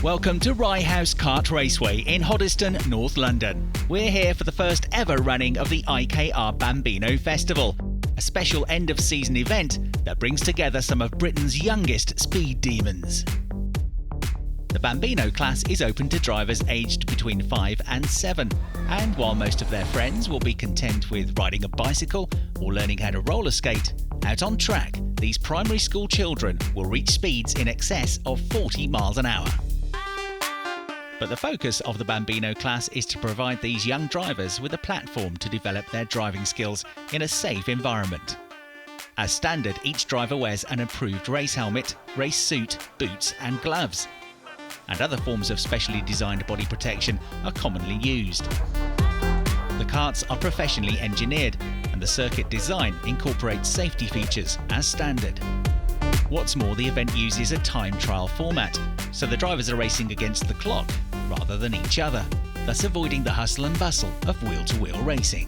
Welcome to Rye House Kart Raceway in Hoddesdon, North London. We're here for the first ever running of the IKR Bambino Festival, a special end-of-season event that brings together some of Britain's youngest speed demons. The Bambino class is open to drivers aged between 5 and 7, and while most of their friends will be content with riding a bicycle or learning how to roller skate, out on track, these primary school children will reach speeds in excess of 40 miles an hour. But the focus of the Bambino class is to provide these young drivers with a platform to develop their driving skills in a safe environment. As standard, each driver wears an approved race helmet, race suit, boots and gloves. And other forms of specially designed body protection are commonly used. The karts are professionally engineered and the circuit design incorporates safety features as standard. What's more, the event uses a time trial format, so the drivers are racing against the clock rather than each other, thus avoiding the hustle and bustle of wheel-to-wheel racing.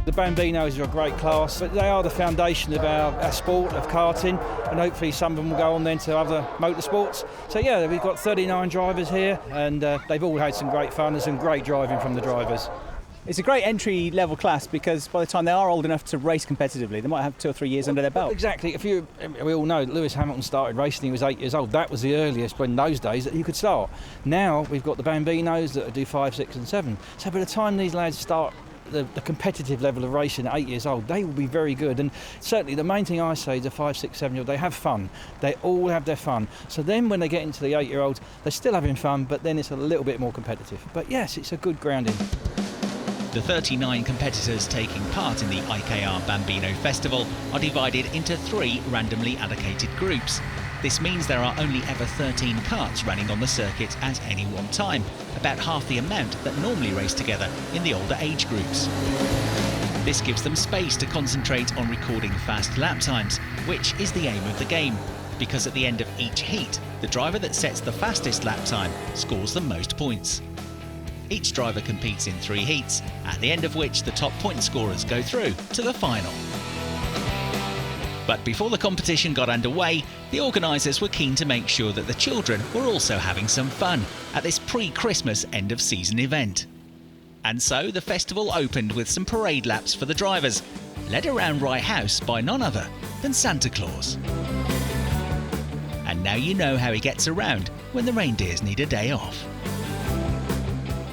The Bambinos are a great class, but they are the foundation of our sport of karting, and hopefully some of them will go on then to other motorsports. So yeah, we've got 39 drivers here, and they've all had some great fun and some great driving from the drivers. It's a great entry-level class because by the time they are old enough to race competitively, they might have 2 or 3 years under their belt. Exactly. We all know Lewis Hamilton started racing, he was 8 years old. That was the earliest in those days that you could start. Now we've got the Bambinos that do 5, 6 and 7. So by the time these lads start the competitive level of racing at 8 years old, they will be very good. And certainly the main thing I say is the 5, 6, 7-year-old, they have fun. They all have their fun. So then when they get into the 8-year-olds, they're still having fun, but then it's a little bit more competitive. But yes, it's a good grounding. The 39 competitors taking part in the IKR Bambino Festival are divided into 3 randomly allocated groups. This means there are only ever 13 karts running on the circuit at any one time, about half the amount that normally race together in the older age groups. This gives them space to concentrate on recording fast lap times, which is the aim of the game, because at the end of each heat, the driver that sets the fastest lap time scores the most points. Each driver competes in 3 heats, at the end of which the top point scorers go through to the final. But before the competition got underway, the organisers were keen to make sure that the children were also having some fun at this pre-Christmas end-of-season event. And so the festival opened with some parade laps for the drivers, led around Rye House by none other than Santa Claus. And now you know how he gets around when the reindeers need a day off.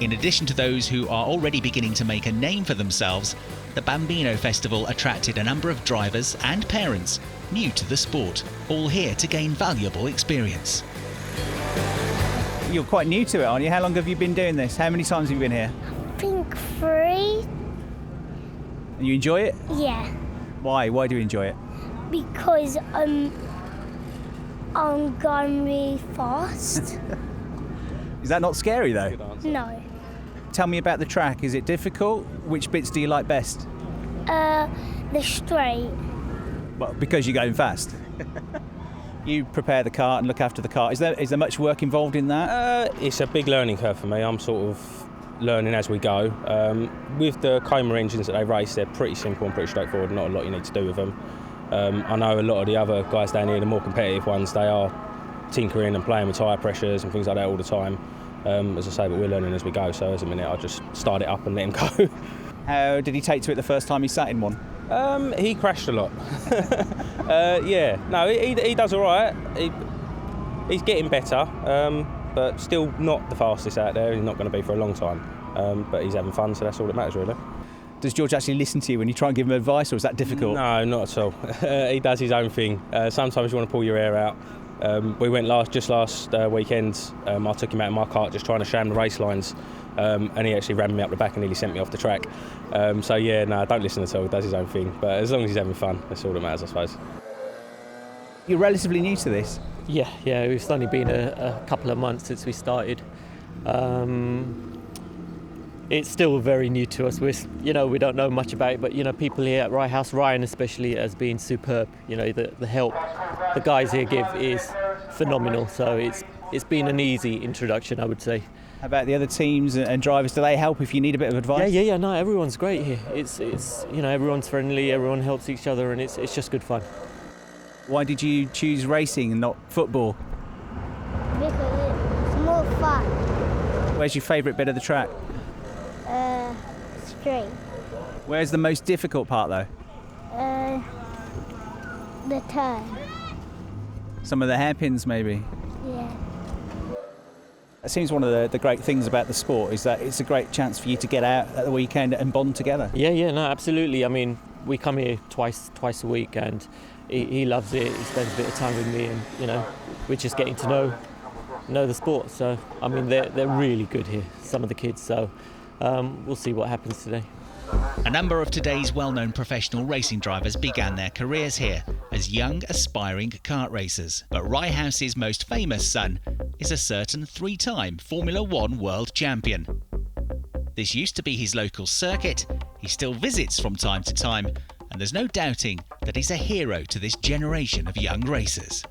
In addition to those who are already beginning to make a name for themselves, the Bambino Festival attracted a number of drivers and parents new to the sport, all here to gain valuable experience. You're quite new to it, aren't you? How long have you been doing this? How many times have you been here? I think 3. And you enjoy it? Yeah, Why? Why do you enjoy it? because I'm going really fast. Is that not scary though? No. Tell me about the track. Is it difficult? Which bits do you like best? The straight. Well, because you're going fast. You prepare the kart and look after the kart. Is there much work involved in that? It's a big learning curve for me. I'm sort of learning as we go. With the Coma engines that they race, they're pretty simple and pretty straightforward. Not a lot you need to do with them. I know a lot of the other guys down here, the more competitive ones, they are tinkering and playing with tyre pressures and things like that all the time. As I say, but we're learning as we go, so as a minute I just start it up and let him go. How did he take to it the first time he sat in one? He crashed a lot. Yeah, no, he does all right. He's getting better, but still not the fastest out there. He's not going to be for a long time, but he's having fun, so that's all that matters really. Does George actually listen to you when you try and give him advice, or is that difficult? No, not at all. He does his own thing. Sometimes you want to pull your hair out. We went last weekend. I took him out in my kart just trying to show him the race lines, and he actually ran me up the back and nearly sent me off the track. So yeah, no, don't listen at all. He does his own thing, but as long as he's having fun, that's all that matters, I suppose. You're relatively new to this. Yeah, it's only been a couple of months since we started. It's still very new to us. We don't know much about it, but people here at Rye House, Ryan especially, has been superb. The help the guys here give is phenomenal. So it's been an easy introduction, I would say. How about the other teams and drivers? Do they help if you need a bit of advice? Yeah. No, everyone's great here. It's everyone's friendly, everyone helps each other, and it's just good fun. Why did you choose racing and not football? Because fun. Where's your favourite bit of the track? Straight. Where's the most difficult part though? The turn. Some of the hairpins maybe? Yeah. It seems one of the great things about the sport is that it's a great chance for you to get out at the weekend and bond together. Yeah, no, absolutely. I mean, we come here twice a week, and he loves it. He spends a bit of time with me, and we're just getting to know the sport. So I mean, they're really good here, some of the kids. So we'll see what happens today. A number of today's well-known professional racing drivers began their careers here as young, aspiring kart racers. But Rye House's most famous son is a certain 3-time Formula One world champion. This used to be his local circuit. He still visits from time to time, and there's no doubting that he's a hero to this generation of young racers.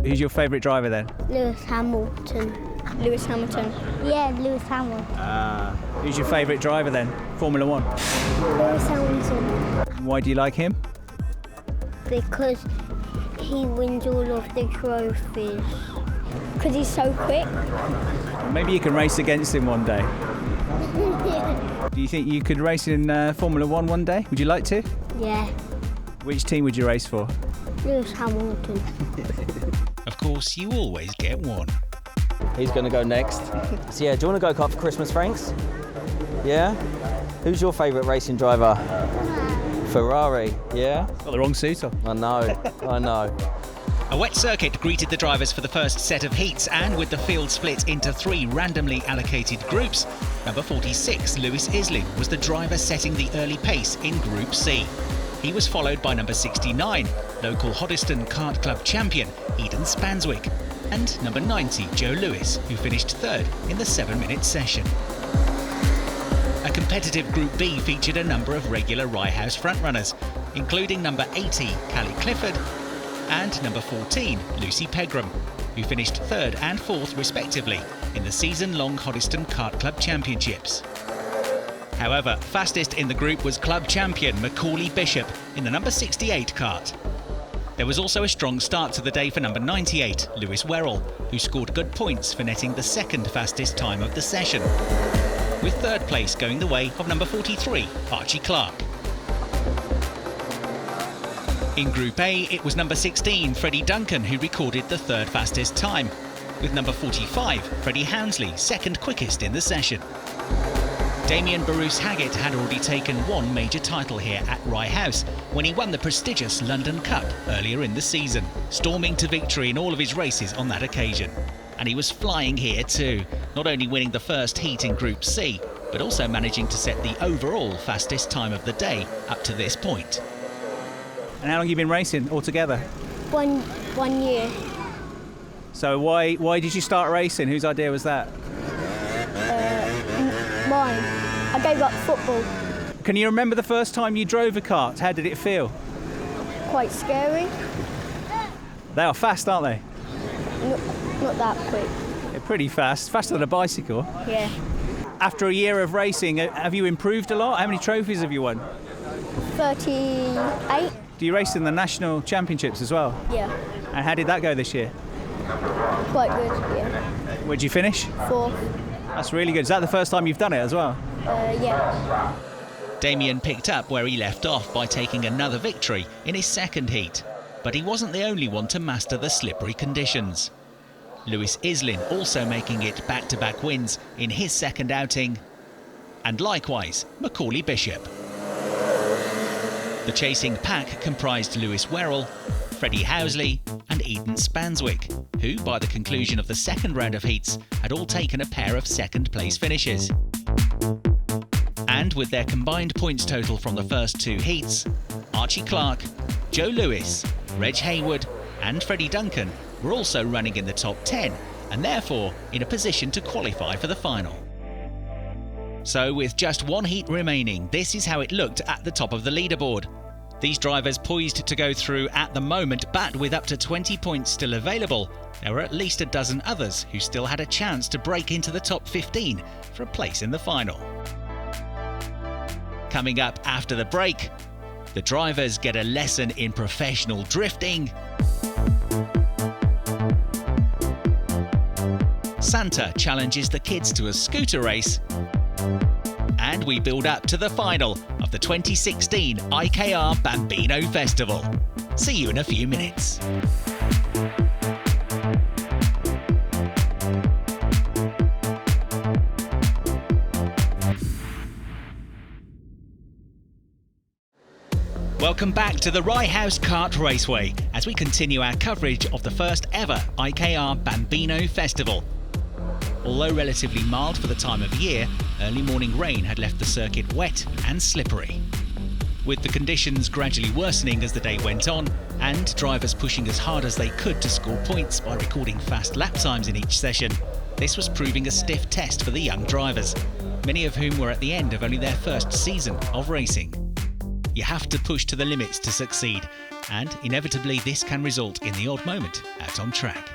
Who's your favourite driver then? Lewis Hamilton. Lewis Hamilton. Yeah, Lewis Hamilton. Who's your favourite driver then? Formula One? Lewis Hamilton. Why do you like him? Because he wins all of the trophies. Because he's so quick. Maybe you can race against him one day. Do you think you could race in Formula One one day? Would you like to? Yeah, Which team would you race for? Lewis Hamilton. Of course, you always get one. He's going to go next. So yeah, do you want to go kart for Christmas, Franks? Yeah? Who's your favourite racing driver? Ferrari, yeah? Got the wrong suit on. I know. A wet circuit greeted the drivers for the first set of heats, and with the field split into 3 randomly allocated groups, number 46, Lewis Islan, was the driver setting the early pace in Group C. He was followed by number 69, local Hoddesdon Kart Club champion Eden Spanswick, and number 90, Joe Lewis, who finished 3rd in the 7-minute session. A competitive Group B featured a number of regular Rye House frontrunners, including number 80, Callie Clifford, and number 14, Lucy Pegram, who finished 3rd and 4th respectively in the season-long Hoddesdon Kart Club Championships. However, fastest in the group was club champion Macaulay Bishop in the number 68 kart. There was also a strong start to the day for number 98, Lewis Werrell, who scored good points for netting the 2nd fastest time of the session, with 3rd place going the way of number 43, Archie Clark. In Group A, it was number 16, Freddy Duncan, who recorded the 3rd fastest time, with number 45, Freddie Hounsley, 2nd quickest in the session. Damien Bruce Haggett had already taken one major title here at Rye House when he won the prestigious London Cup earlier in the season, storming to victory in all of his races on that occasion. And he was flying here too, not only winning the first heat in Group C, but also managing to set the overall fastest time of the day up to this point. And how long have you been racing altogether? One year. So why did you start racing? Whose idea was that? Mine. I gave up football. Can you remember the first time you drove a kart? How did it feel? Quite scary. They are fast, aren't they? Not that quick. They're pretty fast, faster than a bicycle. Yeah. After a year of racing, have you improved a lot? How many trophies have you won? 38. Do you race in the national championships as well? Yeah. And how did that go this year? Quite good. Yeah. Where'd you finish? 4th. That's really good. Is that the first time you've done it as well? Yeah. Damien picked up where he left off by taking another victory in his 2nd heat. But he wasn't the only one to master the slippery conditions. Lewis Islan also making it back-to-back wins in his 2nd outing. And likewise, Macaulay Bishop. The chasing pack comprised Lewis Werrell, Freddie Hounsley and Eden Spanswick, who, by the conclusion of the 2nd round of heats, had all taken a pair of 2nd place finishes. And with their combined points total from the first 2 heats, Archie Clark, Joe Lewis, Reg Hayward and Freddy Duncan were also running in the top 10 and therefore in a position to qualify for the final. So with just 1 heat remaining, this is how it looked at the top of the leaderboard. These drivers poised to go through at the moment, but with up to 20 points still available, there were at least a dozen others who still had a chance to break into the top 15 for a place in the final. Coming up after the break, the drivers get a lesson in professional drifting, Santa challenges the kids to a scooter race, and we build up to the final of the 2016 IKR Bambino Festival. See you in a few minutes. Welcome back to the Rye House Kart Raceway as we continue our coverage of the first ever IKR Bambino Festival. Although relatively mild for the time of year, early morning rain had left the circuit wet and slippery. With the conditions gradually worsening as the day went on, and drivers pushing as hard as they could to score points by recording fast lap times in each session, this was proving a stiff test for the young drivers, many of whom were at the end of only their first season of racing. You have to push to the limits to succeed, and inevitably this can result in the odd moment out on track.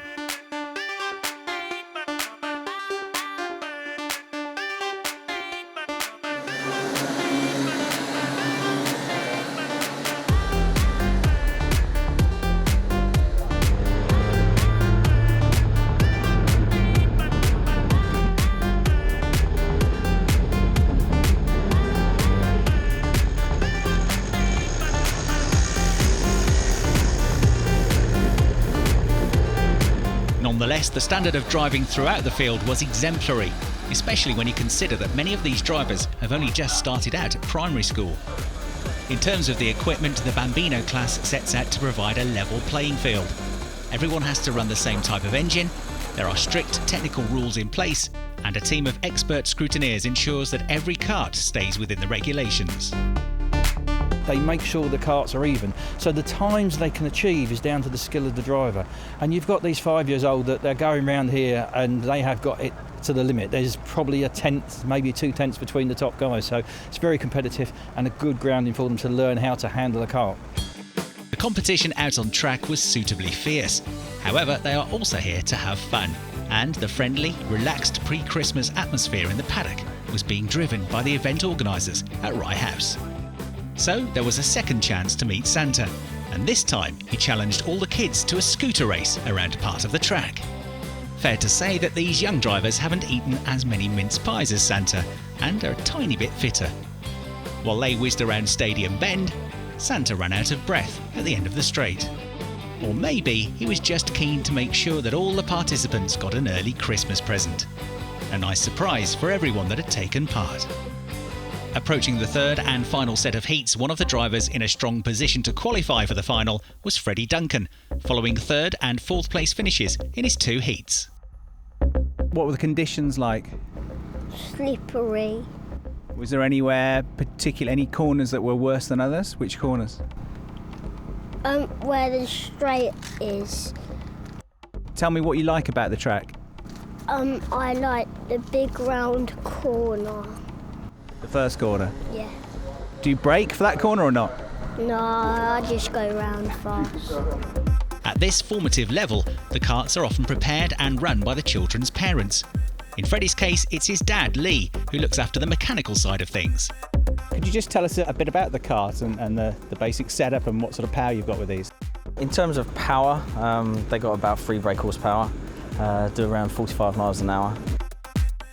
Nonetheless, the standard of driving throughout the field was exemplary, especially when you consider that many of these drivers have only just started out at primary school. In terms of the equipment, the Bambino class sets out to provide a level playing field. Everyone has to run the same type of engine, there are strict technical rules in place, and a team of expert scrutineers ensures that every kart stays within the regulations. They make sure the karts are even, so the times they can achieve is down to the skill of the driver. And you've got these 5 years old that they're going around here and they have got it to the limit. There's probably a tenth, maybe 2 tenths between the top guys, so it's very competitive and a good grounding for them to learn how to handle a kart. The competition out on track was suitably fierce. However, they are also here to have fun, and the friendly, relaxed pre-Christmas atmosphere in the paddock was being driven by the event organisers at Rye House. So there was a second chance to meet Santa, and this time he challenged all the kids to a scooter race around part of the track. Fair to say that these young drivers haven't eaten as many mince pies as Santa and are a tiny bit fitter. While they whizzed around Stadium Bend, Santa ran out of breath at the end of the straight. Or maybe he was just keen to make sure that all the participants got an early Christmas present. A nice surprise for everyone that had taken part. Approaching the third and final set of heats, one of the drivers in a strong position to qualify for the final was Freddy Duncan, following third and fourth place finishes in his 2 heats. What were the conditions like? Slippery. Was there anywhere particular, any corners that were worse than others? Which corners? Where the straight is. Tell me what you like about the track. I like the big round corner. The first corner. Yeah. Do you brake for that corner or not? No, I just go round fast. At this formative level, the karts are often prepared and run by the children's parents. In Freddy's case, it's his dad, Lee, who looks after the mechanical side of things. Could you just tell us a bit about the kart and the basic setup and what sort of power you've got with these? In terms of power, they got about 3 brake horsepower, do around 45 miles an hour.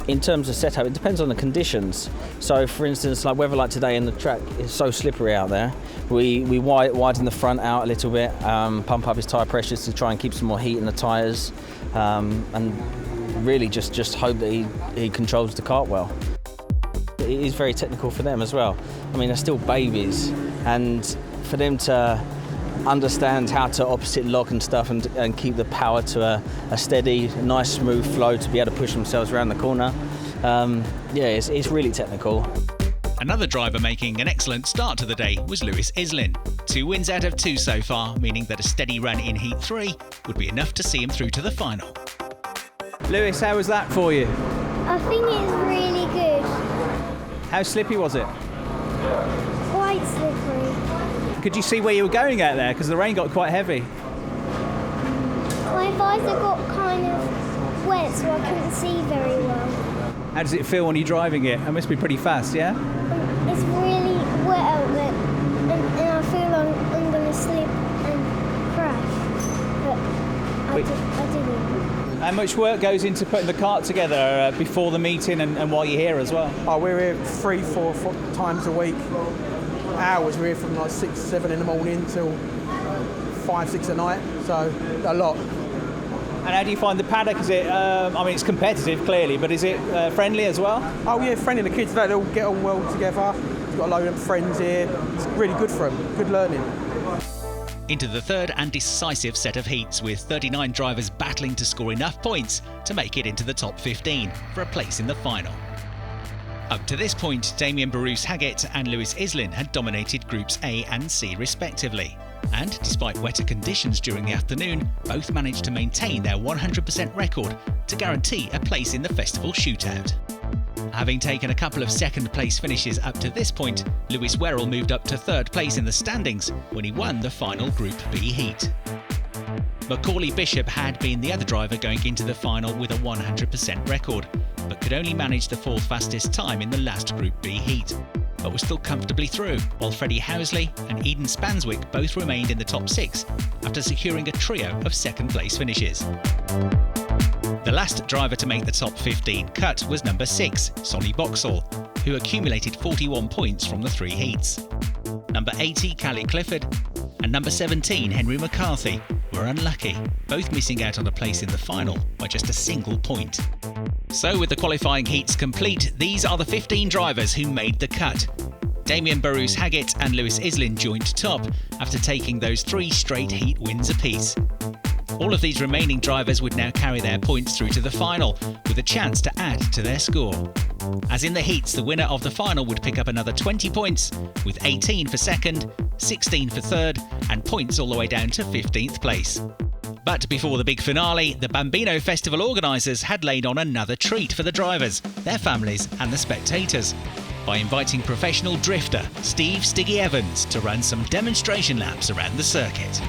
In terms of setup, it depends on the conditions. So for instance, like weather like today and the track is so slippery out there, we widen the front out a little bit, pump up his tyre pressures to try and keep some more heat in the tyres, and really just hope that he controls the kart well. It is very technical for them as well. I mean, they're still babies, and for them to understand how to opposite lock and stuff and keep the power to a steady, nice, smooth flow to be able to push themselves around the corner. It's really technical. Another driver making an excellent start to the day was Islan. 2 wins out of 2 so far, meaning that a steady run in Heat 3 would be enough to see him through to the final. Lewis, how was that for you? I think it's really good. How slippy was it? Quite slippery. Could you see where you were going out there? Because the rain got quite heavy. My visor got kind of wet, so I couldn't see very well. How does it feel when you're driving it? It must be pretty fast, yeah? It's really wet out there, and I feel I'm going to slip and crash, but I didn't. How much work goes into putting the kart together before the meeting and while you're here as well? Oh, we're here 3-4 times a week. Hours, we're here from like 6, 7 in the morning till 5, 6 at night, so a lot. And how do you find the paddock? Is it, I mean, it's competitive clearly, but is it friendly as well? Oh yeah, friendly. The kids, they all get on well together. We've got a load of friends here. It's really good for them, good learning. Into the third and decisive set of heats, with 39 drivers battling to score enough points to make it into the top 15 for a place in the final. Up to this point, Damien Bruce-Haggett and Lewis Islan had dominated Groups A and C respectively. And despite wetter conditions during the afternoon, both managed to maintain their 100% record to guarantee a place in the festival shootout. Having taken a couple of second-place finishes up to this point, Lewis Werrell moved up to third place in the standings when he won the final Group B heat. Macaulay Bishop had been the other driver going into the final with a 100% record, but could only manage the fourth fastest time in the last Group B heat, but was still comfortably through, while Freddie Housley and Eden Spanswick both remained in the top 6 after securing a trio of second-place finishes. The last driver to make the top 15 cut was number 6, Sonny Boxall, who accumulated 41 points from the 3 heats. Number 80, Callie Clifford, and number 17, Henry McCarthy, were unlucky, both missing out on a place in the final by just a single point. So with the qualifying heats complete, these are the 15 drivers who made the cut. Damien Bruce-Haggett and Lewis Islan joined top after taking those 3 straight heat wins apiece. All of these remaining drivers would now carry their points through to the final, with a chance to add to their score. As in the heats, the winner of the final would pick up another 20 points, with 18 for second, 16 for third, and points all the way down to 15th place. But before the big finale, the Bambino Festival organisers had laid on another treat for the drivers, their families and the spectators, by inviting professional drifter Steve Stiggy Evans to run some demonstration laps around the circuit.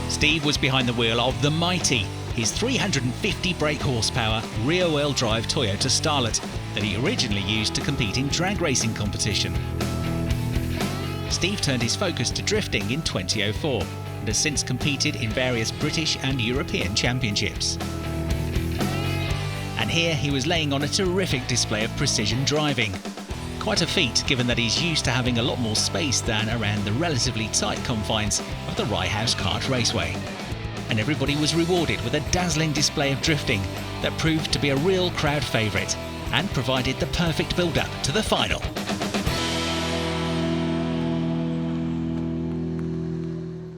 Steve was behind the wheel of the Mighty, his 350 brake horsepower rear-wheel drive Toyota Starlet that he originally used to compete in drag racing competition. Steve turned his focus to drifting in 2004 and has since competed in various British and European championships. And here he was laying on a terrific display of precision driving. Quite a feat, given that he's used to having a lot more space than around the relatively tight confines of the Rye House Kart Raceway. And everybody was rewarded with a dazzling display of drifting that proved to be a real crowd favourite and provided the perfect build-up to the final.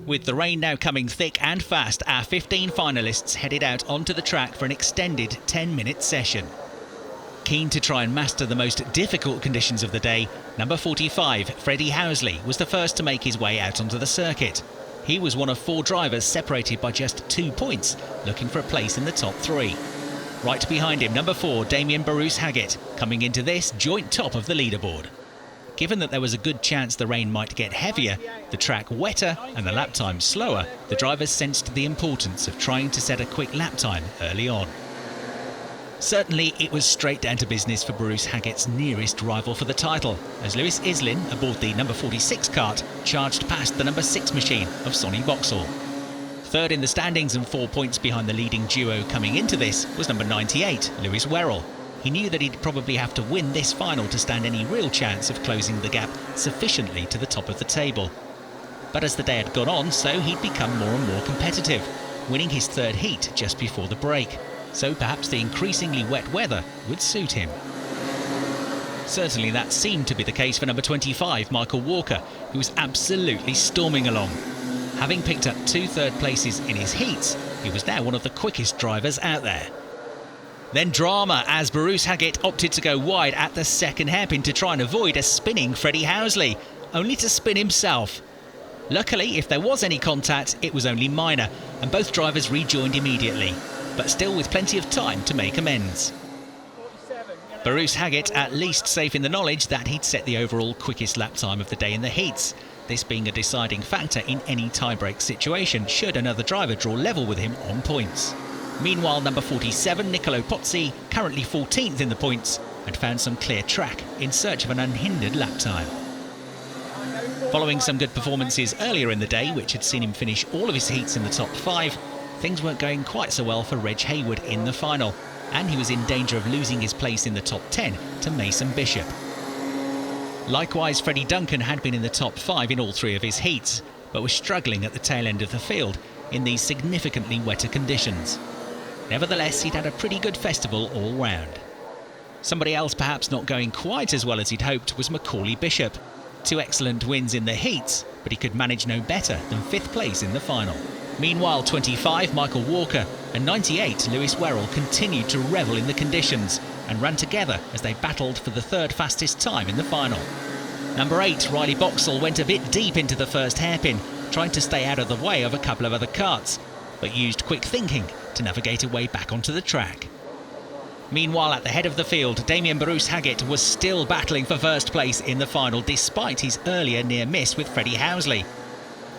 With the rain now coming thick and fast, our 15 finalists headed out onto the track for an extended 10-minute session. Keen to try and master the most difficult conditions of the day, number 45, Freddie Housley, was the first to make his way out onto the circuit. He was one of 4 drivers separated by just 2 points, looking for a place in the top 3. Right behind him, number 4, Damien Bruce-Haggett, coming into this joint top of the leaderboard. Given that there was a good chance the rain might get heavier, the track wetter and the lap time slower, the drivers sensed the importance of trying to set a quick lap time early on. Certainly, it was straight down to business for Bruce-Haggett's nearest rival for the title, as Lewis Islan, aboard the number 46 kart, charged past the number 6 machine of Sonny Boxall. Third in the standings and 4 points behind the leading duo coming into this was number 98, Lewis Werrell. He knew that he'd probably have to win this final to stand any real chance of closing the gap sufficiently to the top of the table. But as the day had gone on, so he'd become more and more competitive, winning his 3rd heat just before the break. So perhaps the increasingly wet weather would suit him. Certainly that seemed to be the case for number 25, Michael Walker, who was absolutely storming along. Having picked up 2 third places in his heats, he was now one of the quickest drivers out there. Then drama, as Bruce-Haggett opted to go wide at the second hairpin to try and avoid a spinning Freddie Housley, only to spin himself. Luckily, if there was any contact, it was only minor, and both drivers rejoined immediately, but still with plenty of time to make amends. Bruce-Haggett at least safe in the knowledge that he'd set the overall quickest lap time of the day in the heats, this being a deciding factor in any tie-break situation should another driver draw level with him on points. Meanwhile, number 47, Niccolo Pozzi, currently 14th in the points, had found some clear track in search of an unhindered lap time. Following some good performances earlier in the day, which had seen him finish all of his heats in the top 5, things weren't going quite so well for Reg Hayward in the final, and he was in danger of losing his place in the top 10 to Mason Bishop. Likewise, Freddy Duncan had been in the top 5 in all 3 of his heats, but was struggling at the tail end of the field in these significantly wetter conditions. Nevertheless, he'd had a pretty good festival all round. Somebody else perhaps not going quite as well as he'd hoped was Macaulay Bishop. 2 excellent wins in the heats, but he could manage no better than 5th place in the final. Meanwhile, 25 Michael Walker and 98 Lewis Werrell continued to revel in the conditions and ran together as they battled for the 3rd fastest time in the final. Number 8 Riley Boxall went a bit deep into the first hairpin, trying to stay out of the way of a couple of other karts, but used quick thinking to navigate a way back onto the track. Meanwhile, at the head of the field, Damien Bruce Haggett was still battling for first place in the final despite his earlier near miss with Freddie Housley.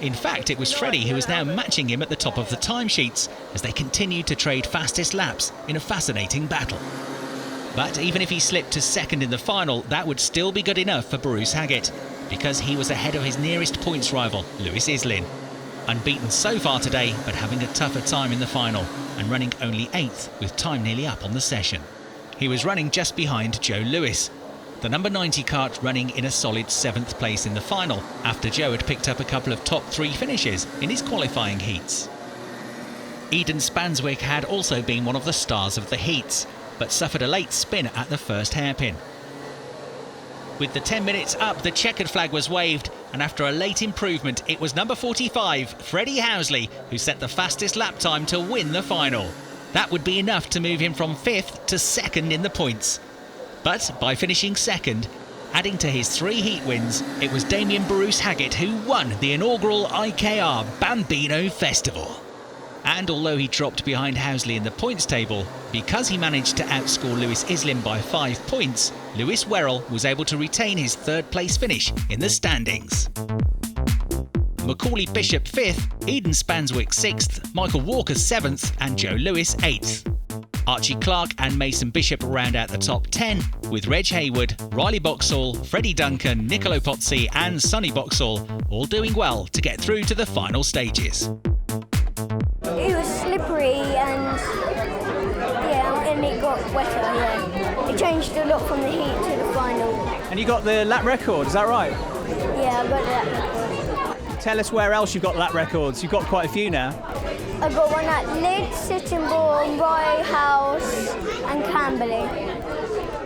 In fact, it was Freddie who was now matching him at the top of the timesheets as they continued to trade fastest laps in a fascinating battle. But even if he slipped to 2nd in the final, that would still be good enough for Bruce Haggett, because he was ahead of his nearest points rival, Lewis Islan. Unbeaten so far today, but having a tougher time in the final and running only 8th with time nearly up on the session. He was running just behind Joe Lewis, the number 90 kart running in a solid 7th place in the final after Joe had picked up a couple of top 3 finishes in his qualifying heats. Eden Spanswick had also been one of the stars of the heats, but suffered a late spin at the first hairpin. With the 10 minutes up, the checkered flag was waved, and after a late improvement, it was number 45, Freddie Housley, who set the fastest lap time to win the final. That would be enough to move him from 5th to 2nd in the points. But by finishing 2nd, adding to his 3 heat wins, it was Damien Bruce Haggett who won the inaugural IKR Bambino Festival. And although he dropped behind Housley in the points table, because he managed to outscore Lewis Islan by 5 points, Lewis Werrell was able to retain his 3rd place finish in the standings. Macaulay Bishop 5th, Eden Spanswick 6th, Michael Walker 7th and Joe Lewis 8th. Archie Clark and Mason Bishop round out the top 10, with Reg Hayward, Riley Boxall, Freddy Duncan, Niccolo Pozzi and Sonny Boxall all doing well to get through to the final stages. It was slippery and it got wetter, yeah. It changed a lot from the heat to the final. And you got the lap record, is that right? Yeah, I got that record. Tell us where else you've got lap records. You've got quite a few now. I got one at Leeds, Sittingbourne, Rye House and Camberley.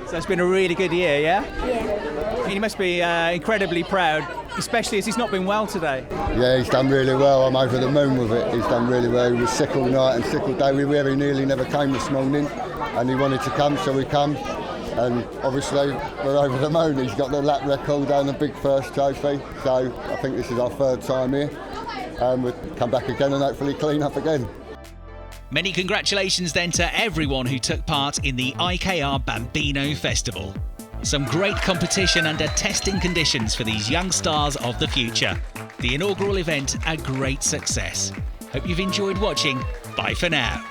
So it's been a really good year, yeah? Yeah. You must be incredibly proud, especially as he's not been well today. Yeah, he's done really well. I'm over the moon with it. He's done really well. He was sick all night and sick all day. We very nearly never came this morning, and he wanted to come, so we come. And obviously, we're over the moon. He's got the lap record and a big first trophy. So I think this is our 3rd time here. We'll come back again and hopefully clean up again. Many congratulations then to everyone who took part in the IKR Bambino Festival. Some great competition under testing conditions for these young stars of the future. The inaugural event a great success. Hope you've enjoyed watching. Bye for now.